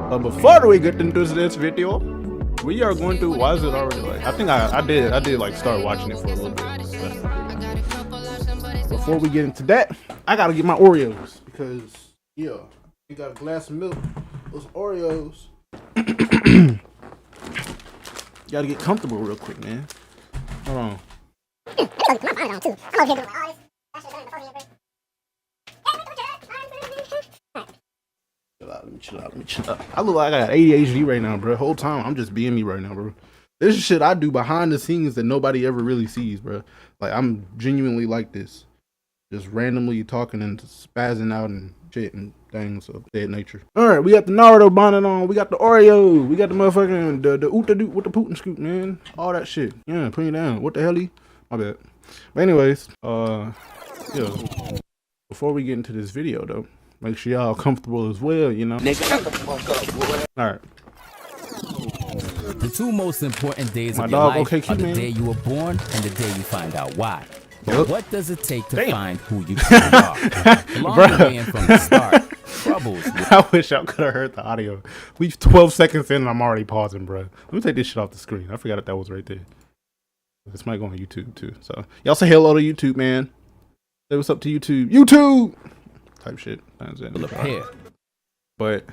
But before we get into this video, we are going to. Why is it already like? I think I did like start watching it for a little bit. But before we get into that, I gotta get my Oreos because yeah, you got a glass of milk. Those Oreos. Gotta get comfortable real quick, man. Hold on. Chill out. I look like I got ADHD right now, bro. Whole time I'm just being me right now, bro. This is shit I do behind the scenes that nobody ever really sees, bro. Like I'm genuinely like this, just randomly talking and spazzing out and shit and things of that nature. All right, we got the Naruto bonnet on. We got the Oreos. We got the motherfucking the Oota Doot with the Putin scoop, man. All that shit. Yeah, put it down. What the hell? My bad. But anyways, yeah. Before we get into this video though, make sure y'all comfortable as well, you know. Alright. The two most important days of your life are the day you were born and the day you find out why. But what does it take to find who you truly are? Along the way and from the start, troubles. I wish y'all could have heard the audio. We 12 seconds in and I'm already pausing, bro. Let me take this shit off the screen. I forgot that was right there. This might go on YouTube too. So y'all say hello to YouTube, man. Say what's up to YouTube. YouTube! Type shit. But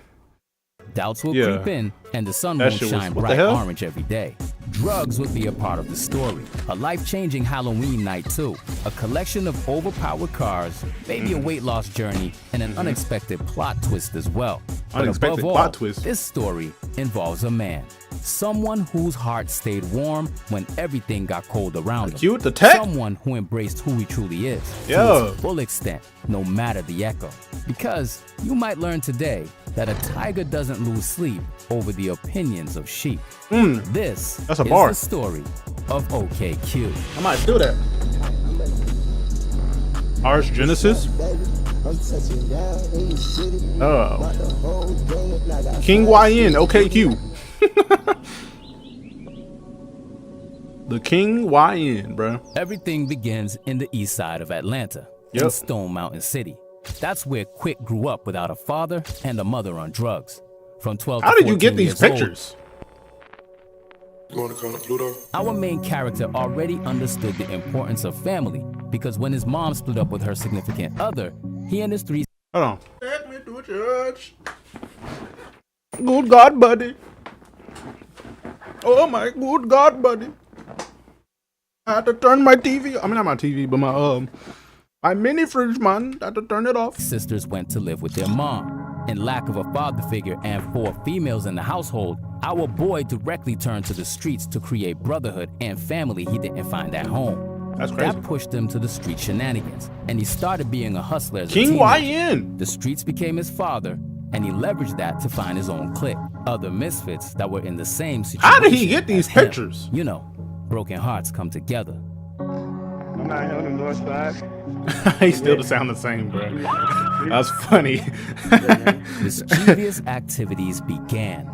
doubts will creep in and the sun won't shine bright orange every day. Drugs would be a part of the story. A life-changing Halloween night too. A collection of overpowered cars, maybe a weight loss journey, and an unexpected plot twist as well. Unexpected plot twist. This story involves a man. Someone whose heart stayed warm when everything got cold around him. Cute, the tech. Someone who embraced who he truly is to its full extent, no matter the echo. Because you might learn today that a tiger doesn't lose sleep over the opinions of sheep. This is the story of OKQ. I might do that. Ars Genesis. Oh. King YN, OKQ. The King YN, bro. Everything begins in the east side of Atlanta, in Stone Mountain City. That's where Quick grew up without a father and a mother on drugs. From 12 to 14 years old. How did you get these pictures? You want to call it Pluto? Our main character already understood the importance of family because when his mom split up with her significant other, he and his three... Hold on. Take me to church. Good God, buddy. Oh my good God, buddy. I had to turn my TV. I mean, not my TV, but my mini fridge, man. I had to turn it off. Sisters went to live with their mom. In lack of a father figure and 4 females in the household, our boy directly turned to the streets to create brotherhood and family he didn't find at home. That's crazy. That pushed him to the street shenanigans, and he started being a hustler as King a teenager. YN. The streets became his father, and he leveraged that to find his own clique, other misfits that were in the same situation. How did he get these pictures? You know, broken hearts come together. I'm not on the north side. He still sound the same, bro. That's funny. Mischievous activities began.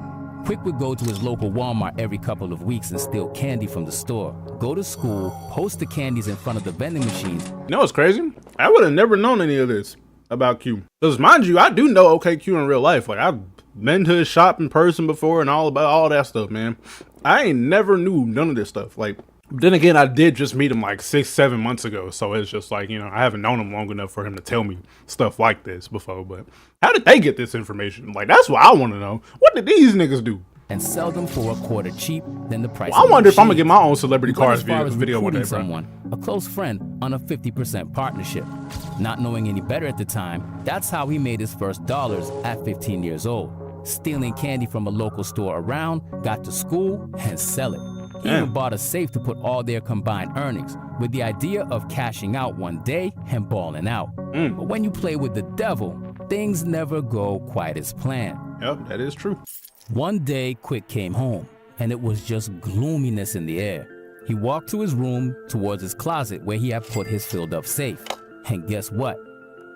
Quick would go to his local Walmart every couple of weeks and steal candy from the store, go to school, post the candies in front of the vending machines. You know what's crazy? I would have never known any of this about Q. Because mind you, I do know OKQ in real life. Like I've been to his shop in person before and all about all that stuff, man. I ain't never knew none of this stuff. Like, then again, I did just meet him like 6-7 months ago. So it's just like, you know, I haven't known him long enough for him to tell me stuff like this before. But how did they get this information? Like, that's what I want to know. What did these niggas do? And sell them for a quarter cheap than the price. Well, I wonder if I'm gonna get my own celebrity cars video one day, bro. Someone, a close friend, on a 50% partnership. Not knowing any better at the time, that's how he made his first dollars at 15 years old. Stealing candy from a local store around, got to school, and sell it. He even bought a safe to put all their combined earnings, with the idea of cashing out one day and balling out. But when you play with the devil, things never go quite as planned. Yep, that is true. One day, Quick came home, and it was just gloominess in the air. He walked to his room towards his closet where he had put his filled-up safe. And guess what?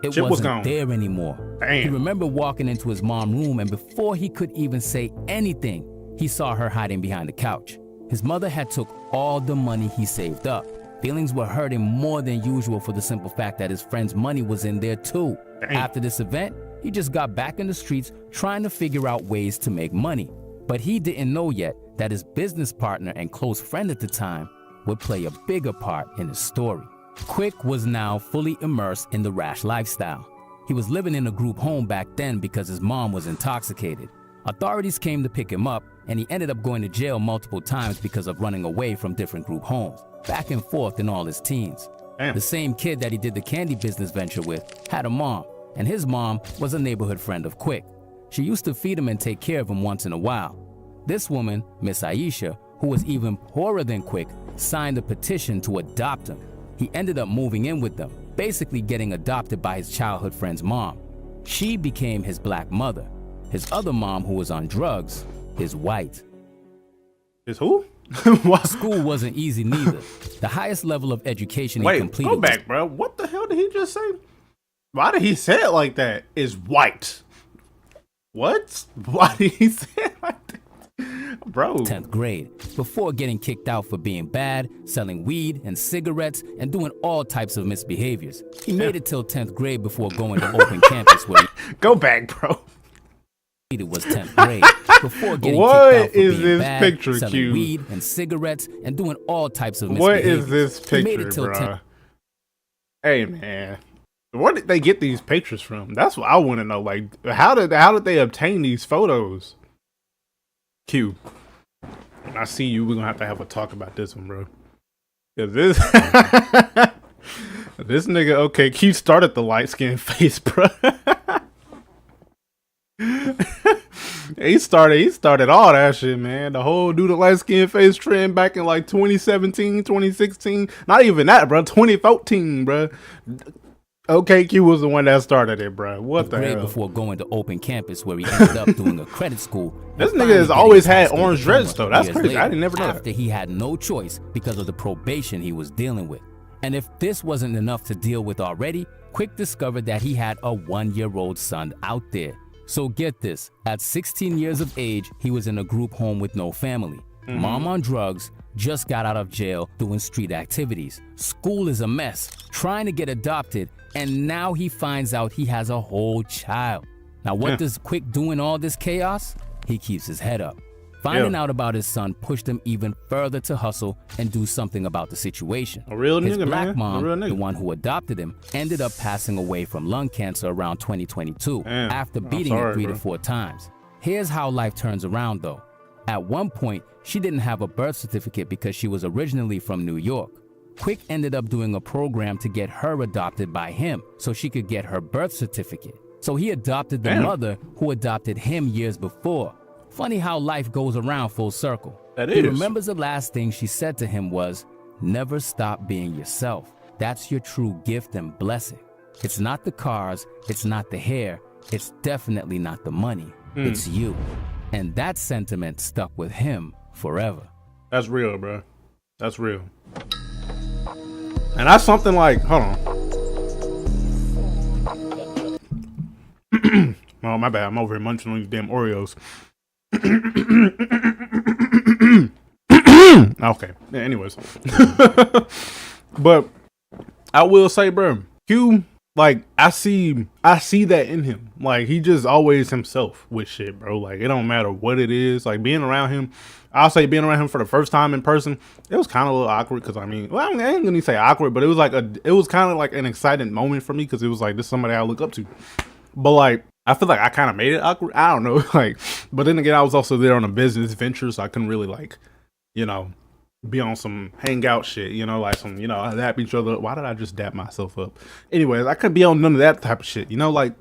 It wasn't there anymore. Damn. He remembered walking into his mom's room, and before he could even say anything, he saw her hiding behind the couch. His mother had took all the money he saved up. Feelings were hurting more than usual for the simple fact that his friend's money was in there too. Damn. After this event, He just got back in the streets trying to figure out ways to make money. But he didn't know yet that his business partner and close friend at the time would play a bigger part in his story. Quick was now fully immersed in the rash lifestyle. He was living in a group home back then because his mom was intoxicated. Authorities came to pick him up, and he ended up going to jail multiple times because of running away from different group homes, back and forth in all his teens. Damn. The same kid that he did the candy business venture with had a mom, and his mom was a neighborhood friend of Quick. She used to feed him and take care of him once in a while. This woman, Miss Aisha, who was even poorer than Quick, signed a petition to adopt him. He ended up moving in with them, basically getting adopted by his childhood friend's mom. She became his black mother. His other mom, who was on drugs, is white. Is who? School wasn't easy neither. The highest level of education he completed. Go back, bro. What the hell did he just say? Why did he say it like that? Is white. What? Why did he say it like that? Bro. 10th grade, before getting kicked out for being bad, selling weed and cigarettes, and doing all types of misbehaviors. He made it till 10th grade before going to open campus where he Go back, bro. It was 10th grade before getting kicked out for being bad, picture, selling Q? weed and cigarettes, and doing all types of What misbehaviors. is this He made picture, it till bro? Hey, man. Where did they get these pictures from? That's what I want to know. Like, how did they obtain these photos? Q, when I see you, we're gonna have a talk about this one, bro. Cause this this nigga OKQ started the light skinned face, bro. He started all that shit, man. The whole do the light skinned face trend back in like 2017, 2016. Not even that, bro. 2014, bro. OKQ was the one that started it, bro. What the hell? Before going to open campus where he ended up doing a credit school. This nigga has always had orange dreads, though. That's crazy. I didn't never know that. After he had no choice because of the probation he was dealing with. And if this wasn't enough to deal with already, Quick discovered that he had a 1-year-old son out there. So get this, at 16 years of age, he was in a group home with no family. Mom on drugs, just got out of jail doing street activities. School is a mess, trying to get adopted, and now he finds out he has a whole child. Now what does Quick do in all this chaos? He keeps his head up. Finding out about his son pushed him even further to hustle and do something about the situation. A real His nigga, black man. mom, A real nigga. the one who adopted him, ended up passing away from lung cancer around 2022 Damn. after I'm beating sorry, it 3 bro. to 4 times. Here's how life turns around though. At one point, she didn't have a birth certificate because she was originally from New York. Quick ended up doing a program to get her adopted by him so she could get her birth certificate. So he adopted the mother who adopted him years before. Funny how life goes around full circle. That He is. remembers the last thing she said to him was, "Never stop being yourself. That's your true gift and blessing. It's not the cars, it's not the hair, it's definitely not the money. It's you." And that sentiment stuck with him forever. That's real, bro. That's real. And that's something like, hold on. Oh, my bad. I'm over here munching on these damn Oreos. Okay. Yeah, anyways. But I will say, bro, Q, like, I see that in him. Like, he just always himself with shit, bro. Like, it don't matter what it is. Like, being around him, I'll say being around him for the first time in person, it was kind of a little awkward because, I mean, well, I ain't gonna say awkward, but it was kind of like an exciting moment for me because it was like, this is somebody I look up to. But, like, I feel like I kind of made it awkward. I don't know. Like, but then again, I was also there on a business venture, so I couldn't really, like, you know, be on some hangout shit, you know, like some, you know, dap each other. Why did I just dap myself up? Anyways, I couldn't be on none of that type of shit, you know, like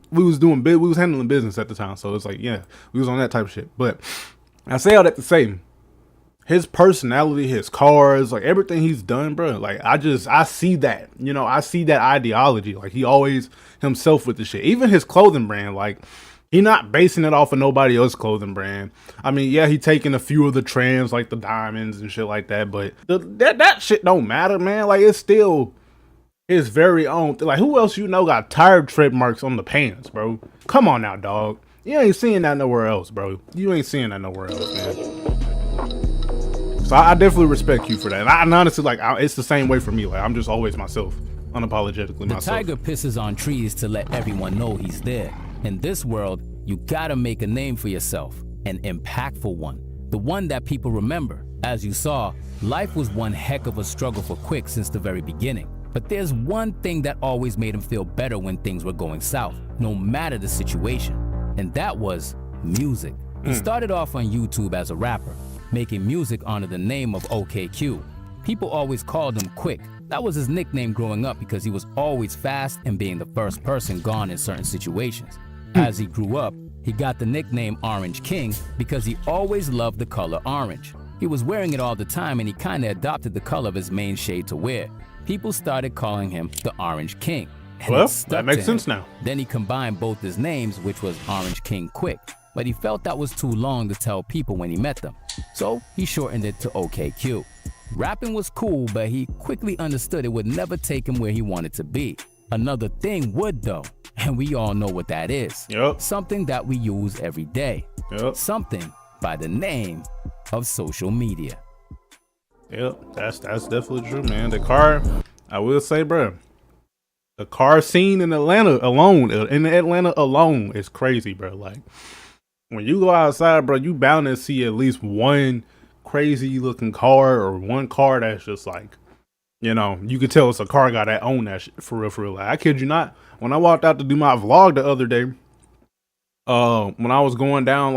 we was handling business at the time. So it's like, yeah, we was on that type of shit. But I say all that to say, his personality, his cars, like everything he's done, bro. Like I see that, you know, I see that ideology. Like he always himself with the shit. Even his clothing brand, like he not basing it off of nobody else's clothing brand. I mean, yeah, he taking a few of the trends, like the diamonds and shit like that. But that shit don't matter, man. Like it's still his very own. Like who else you know got tire tread marks on the pants, bro? Come on now, dog. You ain't seeing that nowhere else, bro. You ain't seeing that nowhere else, man. So I definitely respect you for that. And honestly, like, it's the same way for me. Like, I'm just always myself, unapologetically The myself. tiger pisses on trees to let everyone know he's there. In this world, you gotta make a name for yourself, an impactful one, the one that people remember. As you saw, life was one heck of a struggle for Quick since the very beginning. But there's one thing that always made him feel better when things were going south, no matter the situation, and that was music. He started off on YouTube as a rapper, making music under the name of OKQ. People always called him Quick. That was his nickname growing up because he was always fast and being the first person gone in certain situations. As he grew up, he got the nickname Orange King because he always loved the color orange. He was wearing it all the time and he kinda adopted the color of his main shade to wear. People started calling him the Orange King. And Well, it stuck that makes to him. sense now. Then he combined both his names, which was Orange King Quick, but he felt that was too long to tell people when he met them. So he shortened it to OKQ. Rapping was cool, but he quickly understood it would never take him where he wanted to be. Another thing would though, and we all know what that is. Yup. Something that we use every day. Yup. Something by the name of social media. Yep, that's definitely true, man. The car, I will say, bro, the car scene in Atlanta alone is crazy, bro. Like, when you go outside, bro, you bound to see at least one crazy looking car or one car that's just like, you know, you could tell it's a car guy that own that shit for real, for real. Like, I kid you not, when I walked out to do my vlog the other day, when I was going down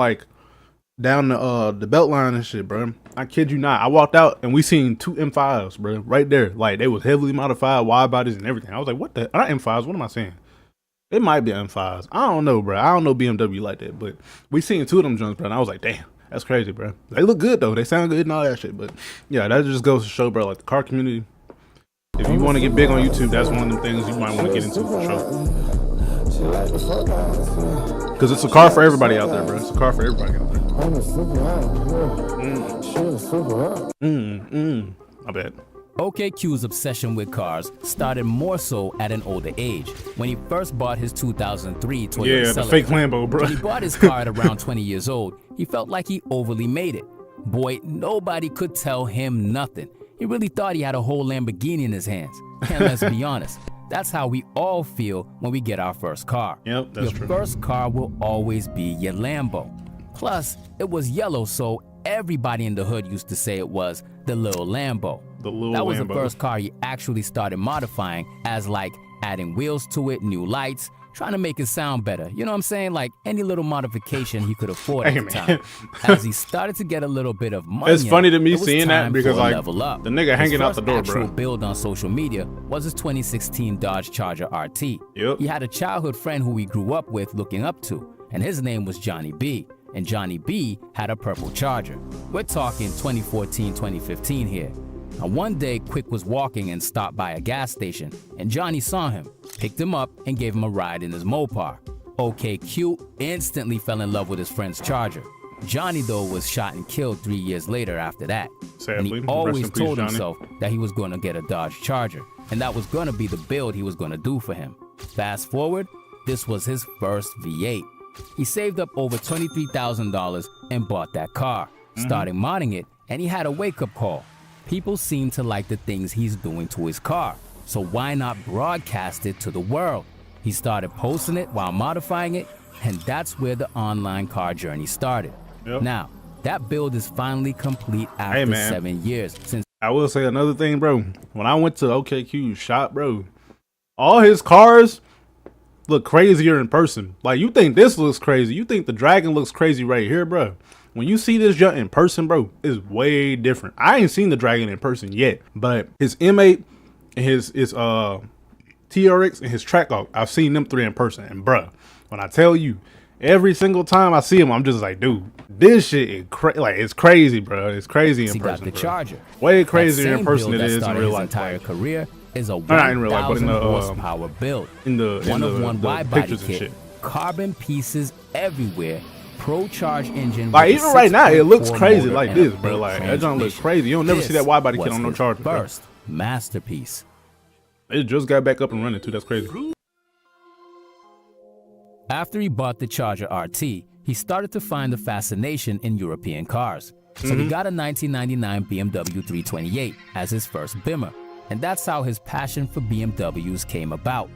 the belt line and shit, bro, I kid you not, I walked out and we seen two M5s, bro, right there. Like, they was heavily modified, wide bodies and everything. I was like, what the, not M5s, what am I saying? It might be M5s. I don't know, bro. I don't know BMW like that, but we seen two of them joints, bro, and I was like, damn, that's crazy, bro. They look good though. They sound good and all that shit, but yeah, that just goes to show, bro, like the car community, if you want to get big on YouTube, that's one of them things you might want to get into for sure. Because it's a car for everybody out there, bro. It's a car for everybody out there. I bet. OKQ's obsession with cars started more so at an older age, when he first bought his 2003 Toyota Yeah, the Celica. fake Lambo, bro. When he bought his car at around 20 years old, he felt like he overly made it. Boy, nobody could tell him nothing. He really thought he had a whole Lamborghini in his hands. And let's be honest, that's how we all feel when we get our first car. Yep, that's your true. first car will always be your Lambo. Plus, it was yellow, so everybody in the hood used to say it was the little Lambo. The little That was Lambo. the first car he actually started modifying, as like adding wheels to it, new lights, trying to make it sound better. You know what I'm saying? Like any little modification he could afford at Hey, the man. time. As he started to get a little bit of money, It's funny to me it was seeing that time because, for a like, level up. the nigga His hanging out first the door, actual bro. build on social media was his 2016 Dodge Charger RT. Yep. He had a childhood friend who he grew up with looking up to, and his name was Johnny B. And Johnny B had a purple Charger. We're talking 2014, 2015 here. And one day, Quick was walking and stopped by a gas station, and Johnny saw him, picked him up, and gave him a ride in his Mopar. OKQ instantly fell in love with his friend's Charger. Johnny, though, was shot and killed 3 years later after that. Sadly. And he Rest always in peace, told Johnny. himself that he was going to get a Dodge Charger, and that was going to be the build he was going to do for him. Fast forward, this was his first V8. He saved up over $23,000 and bought that car, starting modding it, and he had a wake-up call. People seem to like the things he's doing to his car, so why not broadcast it to the world? He started posting it while modifying it, and that's where the online car journey started. Yep. Now, that build is finally complete after Hey, man. 7 years since I will say another thing, bro. When I went to OKQ's shop, bro, all his cars look crazier in person. Like, you think this looks crazy. You think the Dragon looks crazy right here, bro. When you see this junk in person, bro, it's way different. I ain't seen the Dragon in person yet, but his M8, his TRX, and his Trackhawk, I've seen them three in person. And, bro, when I tell you, every single time I see him, I'm just like, dude, this shit is it's crazy, bro. It's crazy in he got person, the bro. Charger. Way That crazier in same person build than it that is in started real his life. entire career is a not in real life, but in 1,000 the, horsepower build. in the One of one the wide body pictures and kit, shit. carbon pieces everywhere, pro charge engine. Like, with a even right now, it looks 6.4 crazy motor like and a this, bro. built Like, that junk looks transmission. crazy. You don't never see that This wide body kit was on no his Charger, bro. First masterpiece. It just got back up and running too. That's crazy. After he bought the Charger RT, he started to find the fascination in European cars. So he got a 1999 BMW 328 as his first Bimmer, and that's how his passion for BMWs came about.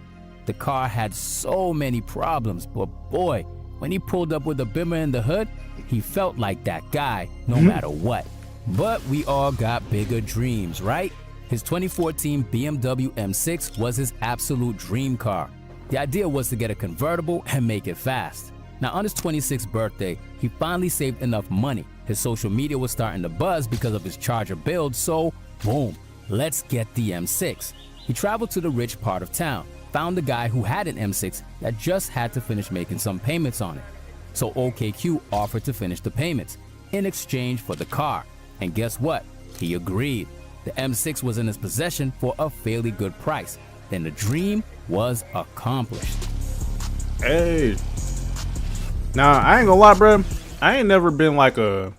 The car had so many problems, but boy, when he pulled up with a Bimmer in the hood, he felt like that guy no matter what. But we all got bigger dreams, right? His 2014 BMW M6 was his absolute dream car. The idea was to get a convertible and make it fast. Now on his 26th birthday, he finally saved enough money. His social media was starting to buzz because of his Charger build, so boom, let's get the M6. He traveled to the rich part of town, found a guy who had an M6 that just had to finish making some payments on it. So OKQ offered to finish the payments in exchange for the car. And guess what? He agreed. The M6 was in his possession for a fairly good price. Then the dream was accomplished. Hey. Now, I ain't gonna lie, bro. I ain't never been like a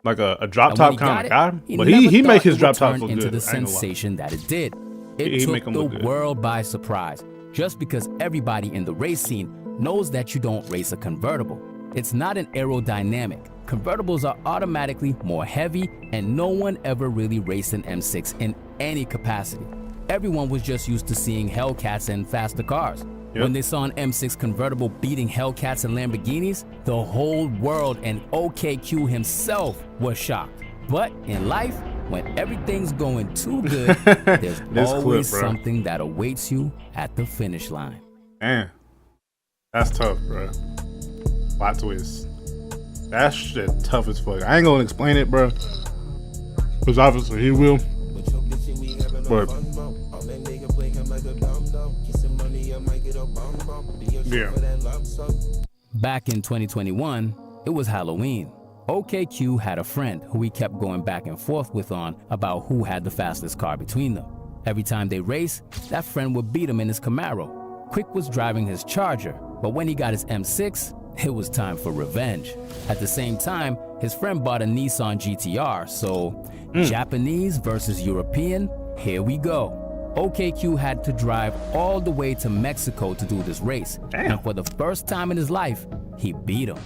drop top kind of guy, but he make his drop top look into good. The sensation that it did. It He took make the 'em look good. world by surprise, just because everybody in the race scene knows that you don't race a convertible. It's not an aerodynamic. Convertibles are automatically more heavy, and no one ever really raced an M6 in any capacity. Everyone was just used to seeing Hellcats and faster cars. Yep. When they saw an M6 convertible beating Hellcats and Lamborghinis, the whole world and OKQ himself was shocked. But in life, when everything's going too good, there's always something that awaits you at the finish line. Man, that's tough, bro. Plot twist. That shit tough as fuck. I ain't gonna explain it, bro, because obviously he will. But yeah. Back in 2021, it was Halloween. OKQ had a friend who he kept going back and forth with on about who had the fastest car between them. Every time they raced, that friend would beat him in his Camaro. Quick was driving his Charger, but when he got his M6, it was time for revenge. At the same time, his friend bought a Nissan GTR, so Japanese versus European, here we go. OKQ had to drive all the way to Mexico to do this race. Damn. And for the first time in his life, he beat him.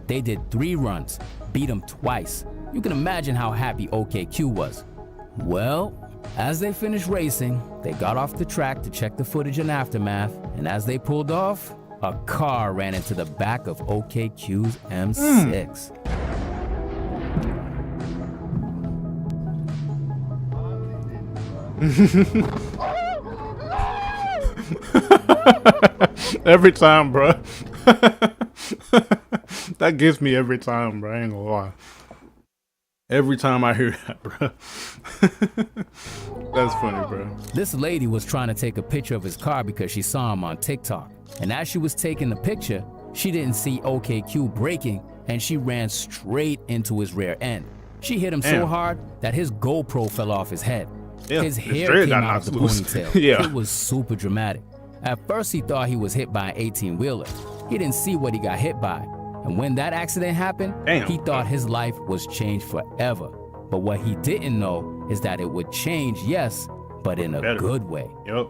They did 3 runs, beat him twice. You can imagine how happy OKQ was. Well, as they finished racing, they got off the track to check the footage and aftermath, and as they pulled off, a car ran into the back of OKQ's M6. Every time, bro. That gets me every time, bro. I ain't gonna lie. Every time I hear that, bro. That's funny, bro. This lady was trying to take a picture of his car because she saw him on TikTok. And as she was taking the picture, she didn't see OKQ braking, and she ran straight into his rear end. She hit him so hard that his GoPro fell off his head. Yeah, his his hair dread came got out of the knocked loose. ponytail. Yeah. It was super dramatic. At first, he thought he was hit by an 18-wheeler. He didn't see what he got hit by. And when that accident happened, he thought his life was changed forever. But what he didn't know is that it would change, yes, but in a good way. Yep.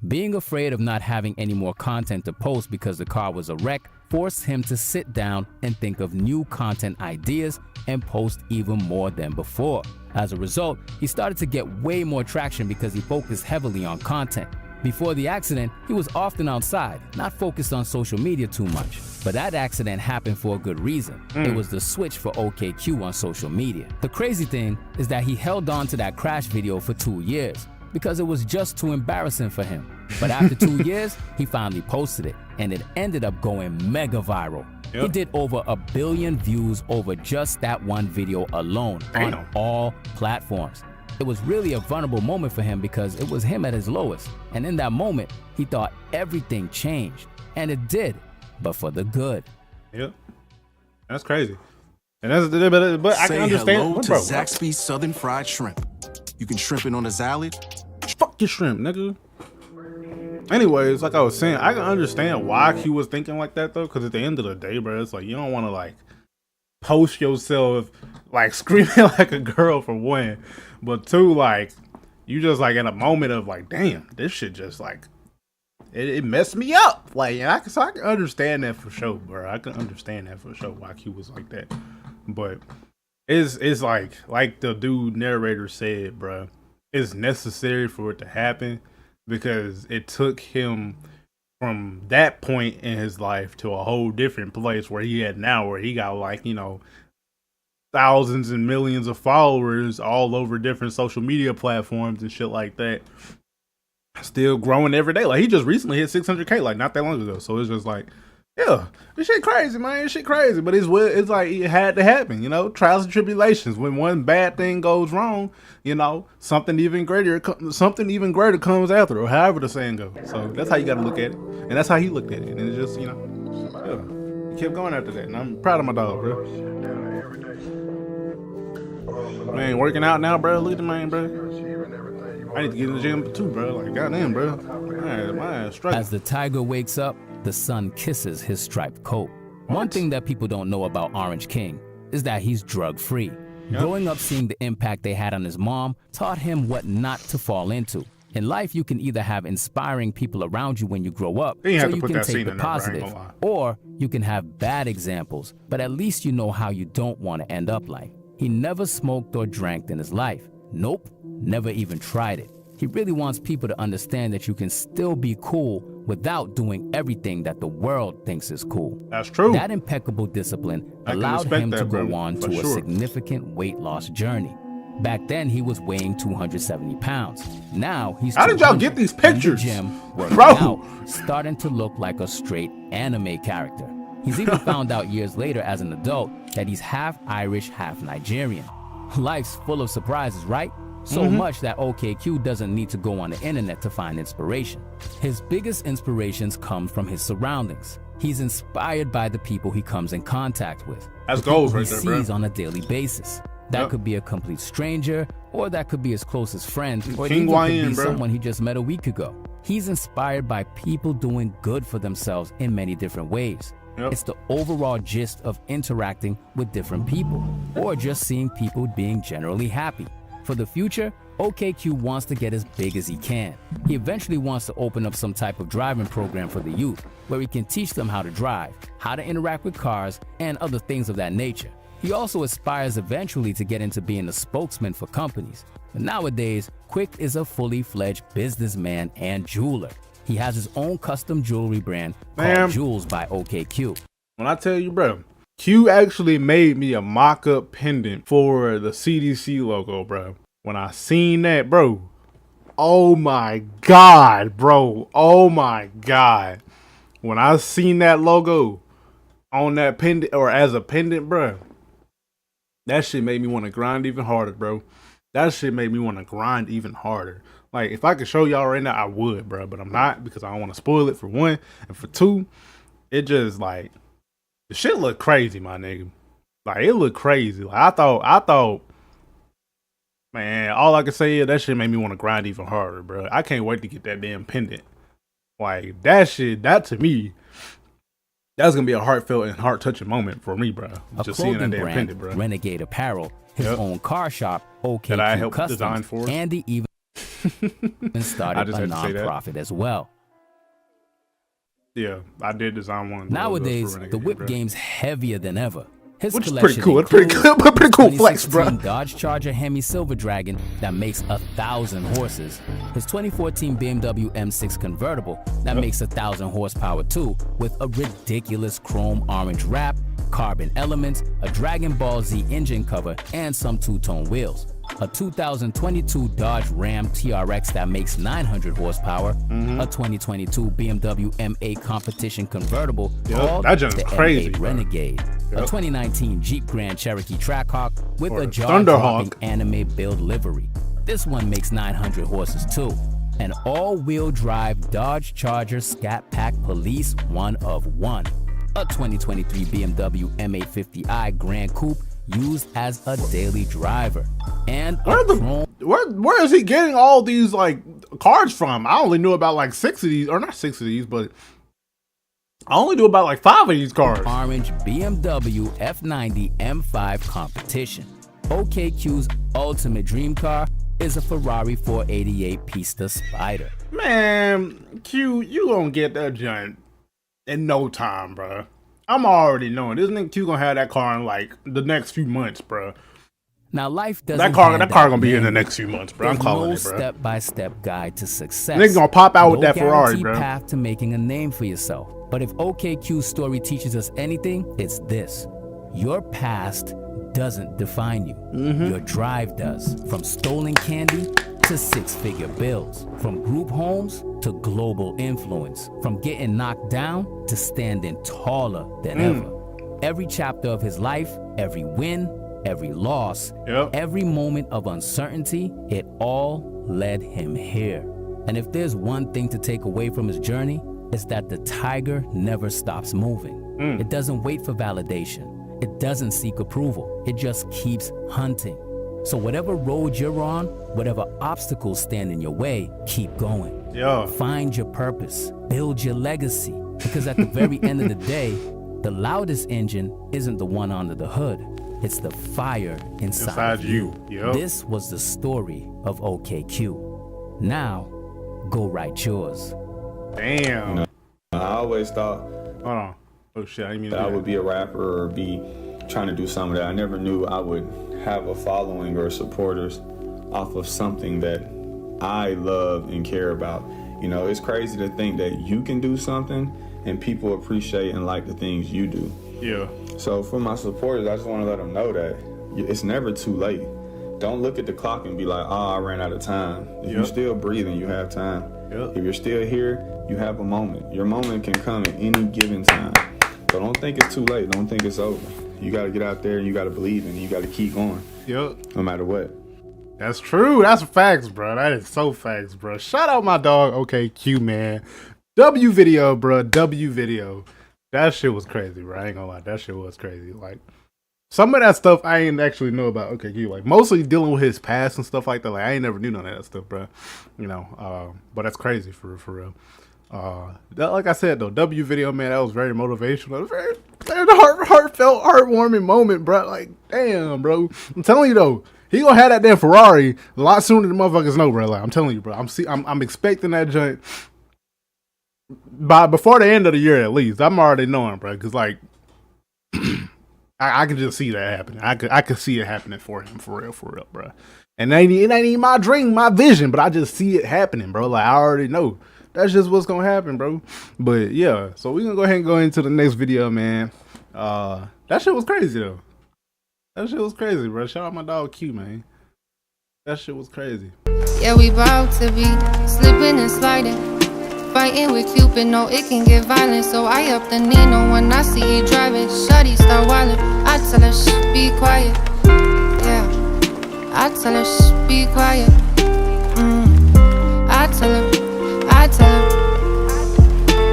Being afraid of not having any more content to post because the car was a wreck forced him to sit down and think of new content ideas and post even more than before. As a result, he started to get way more traction because he focused heavily on content. Before the accident, he was often outside, not focused on social media too much. But that accident happened for a good reason. It was the switch for OKQ on social media. The crazy thing is that he held on to that crash video for 2 years because it was just too embarrassing for him. But after 2 years, he finally posted it, and it ended up going mega viral. He did over 1 billion views over just that one video alone on all platforms. It was really a vulnerable moment for him because it was him at his lowest. And in that moment, he thought everything changed. And it did, but for the good. Yep. That's crazy. And that's but I can understand. Hello to Zaxby's Southern Fried Shrimp. You can shrimp it on a salad. Fuck your shrimp, nigga. Anyways, like I was saying, I can understand why he was thinking like that though, because at the end of the day, bro, it's like you don't want to like post yourself like screaming like a girl for one, but two, like you just like in a moment of like, damn, this shit just like it messed me up. Like, and so I can understand that for sure, bro. I can understand that for sure why he was like that, but it's like the dude narrator said, bro, it's necessary for it to happen. because it took him from that point in his life to a whole different place where he at now, where he got like, you know, thousands and millions of followers all over different social media platforms and shit like that. Still growing every day. Like he just recently hit 600K like not that long ago. So it's just like, yeah, this shit crazy, man. This shit crazy. But it's like it had to happen, you know, trials and tribulations. When one bad thing goes wrong, you know, something even greater comes after, or however the saying goes. So that's how you got to look at it, and that's how he looked at it. And it's just, you know, yeah, he kept going after that, and I'm proud of my dog, bro. Man, working out now, bro. Look at the man, bro. I need to get in the gym too, bro. Like, goddamn, bro. Man, straight. As the tiger wakes up, the sun kisses his striped coat. One thing that people don't know about Orange King is that he's drug-free. Yep. Growing up seeing the impact they had on his mom taught him what not to fall into. In life, you can either have inspiring people around you when you grow up, so you can take the positive, or you can have bad examples, but at least you know how you don't want to end up like. He never smoked or drank in his life. Nope, never even tried it. He really wants people to understand that you can still be cool without doing everything that the world thinks is cool. That's true. That impeccable discipline allowed him to go on to a significant weight loss journey. Back then, he was weighing 270 pounds. Now he's How did y'all get these pictures? In the gym, working out, starting to look like a straight anime character. He's even found out years later as an adult that he's half Irish, half Nigerian. Life's full of surprises, right? So much that OKQ doesn't need to go on the internet to find inspiration. His biggest inspirations come from his surroundings. He's inspired by the people he comes in contact with. That's goals right there, bro. He sees on a daily basis. That could be a complete stranger, or that could be his closest friend, or it even could be someone he just met a week ago. He's inspired by people doing good for themselves in many different ways. It's the overall gist of interacting with different people, or just seeing people being generally happy. For the future, OKQ wants to get as big as he can. He eventually wants to open up some type of driving program for the youth, where he can teach them how to drive, how to interact with cars, and other things of that nature. He also aspires eventually to get into being a spokesman for companies. But nowadays, Quick is a fully fledged businessman and jeweler. He has his own custom jewelry brand called Jewels by OKQ. When I tell you, bro, Q actually made me a mock-up pendant for the CDC logo, bro. When I seen that, bro, oh my God, bro. Oh my God. When I seen that logo on that pendant, or as a pendant, bro, that shit made me want to grind even harder, bro. That shit made me want to grind even harder. Like, if I could show y'all right now, I would, bro. But I'm not, because I don't want to spoil it, for one. And for two, it just, like, the shit look crazy, my nigga. Like, it look crazy. Like, I thought, man, all I can say is that shit made me want to grind even harder, bro. I can't wait to get that damn pendant. Like, that shit, that to me, that's going to be a heartfelt and heart-touching moment for me, bro. Just seeing that damn pendant, bro. Renegade Apparel, his own car shop, OKQ that I helped Customs, design for. And he even started a non-profit as well. Yeah, I did design one. Nowadays, the whip game's heavier than ever. His Which is collection pretty cool flex, bro. Dodge Charger Hemi Silver Dragon that makes 1,000 horses. His 2014 BMW M6 convertible that makes 1,000 horsepower too, with a ridiculous chrome orange wrap, carbon elements, a Dragon Ball Z engine cover, and some two-tone wheels. A 2022 Dodge Ram TRX that makes 900 horsepower, a 2022 BMW M8 competition convertible called the M8 Renegade, a 2019 Jeep Grand Cherokee Trackhawk with a jaw-dropping anime build livery. This one makes 900 horses too. An all-wheel drive Dodge Charger Scat Pack Police 1 of 1. A 2023 BMW M850i Grand Coupe used as a daily driver. And where is he getting all these like cars from? I only knew about like 6 of these, or not 6 of these, but I only knew about like 5 of these cars. Orange BMW F90 M5 competition. OKQ's ultimate dream car is a Ferrari 488 Pista Spider. Man, Q, you gonna get that joint in no time, bro. I'm already knowing this nigga Q gonna have that car in like the next few months, bro. Now, life doesn't. That car gonna be here in the next few months, bro. I'm calling no it, bro. step-by-step guide to success. Nigga gonna pop out with No that Ferrari, guaranteed bro. path to making a name for yourself. But if OKQ's story teaches us anything, it's this: your past doesn't define you. Your drive does. From stolen candy to six-figure bills, from group homes to global influence, from getting knocked down to standing taller than ever. Every chapter of his life, every win, every loss, every moment of uncertainty, it all led him here. And if there's one thing to take away from his journey, it's that the tiger never stops moving. It doesn't wait for validation. It doesn't seek approval. It just keeps hunting. So whatever road you're on, whatever obstacles stand in your way, keep going. Find your purpose, build your legacy. Because at the very end of the day, the loudest engine isn't the one under the hood. It's the fire inside of you. This was the story of OKQ. Now, go write yours. Damn. You know, I always thought Hold on. Oh shit, I didn't mean that I that. would be a rapper or be trying to do something that I never knew I would have a following or supporters off of something that I love and care about. You know, it's crazy to think that you can do something and people appreciate and like the things you do. Yeah. So for my supporters, I just want to let them know that it's never too late. Don't look at the clock and be like, oh, I ran out of time. If you're still breathing, you have time. If you're still here, you have a moment. Your moment can come at any given time. So don't think it's too late. Don't think it's over. You got to get out there and you got to believe and you got to keep going. No matter what. That's true. That's facts, bro. That is so facts, bro. Shout out my dog, OKQ, man. W video, bro. W video. That shit was crazy, bro. I ain't gonna lie. That shit was crazy. Like, some of that stuff I ain't actually know about OKQ. Like, mostly dealing with his past and stuff like that. Like, I ain't never knew none of that stuff, bro. You know, but that's crazy for real. Like I said, though, W video, man, that was very motivational. Very heartfelt, heartwarming moment, bro. Like, damn, bro. I'm telling you, though, he gonna have that damn Ferrari a lot sooner than motherfuckers know, bro. Like, I'm telling you, bro. I'm expecting that joint before the end of the year, at least. I'm already knowing, bro, because, like, I can just see that happening. I could see it happening for him, for real, bro. And it ain't even my dream, my vision, but I just see it happening, bro. Like, I already know. That's just what's gonna happen, bro. But yeah, so we're gonna go ahead and go into the next video, man. That shit was crazy, though. That shit was crazy, bro. Shout out my dog Q, man. That shit was crazy. Yeah, we bout to be slipping and sliding, fighting with Cupid, no, it can get violent. So I up the Nino when I see he driving. Shawty start wildin', I tell her shh, be quiet. Yeah, I tell her shh, be quiet. I tell her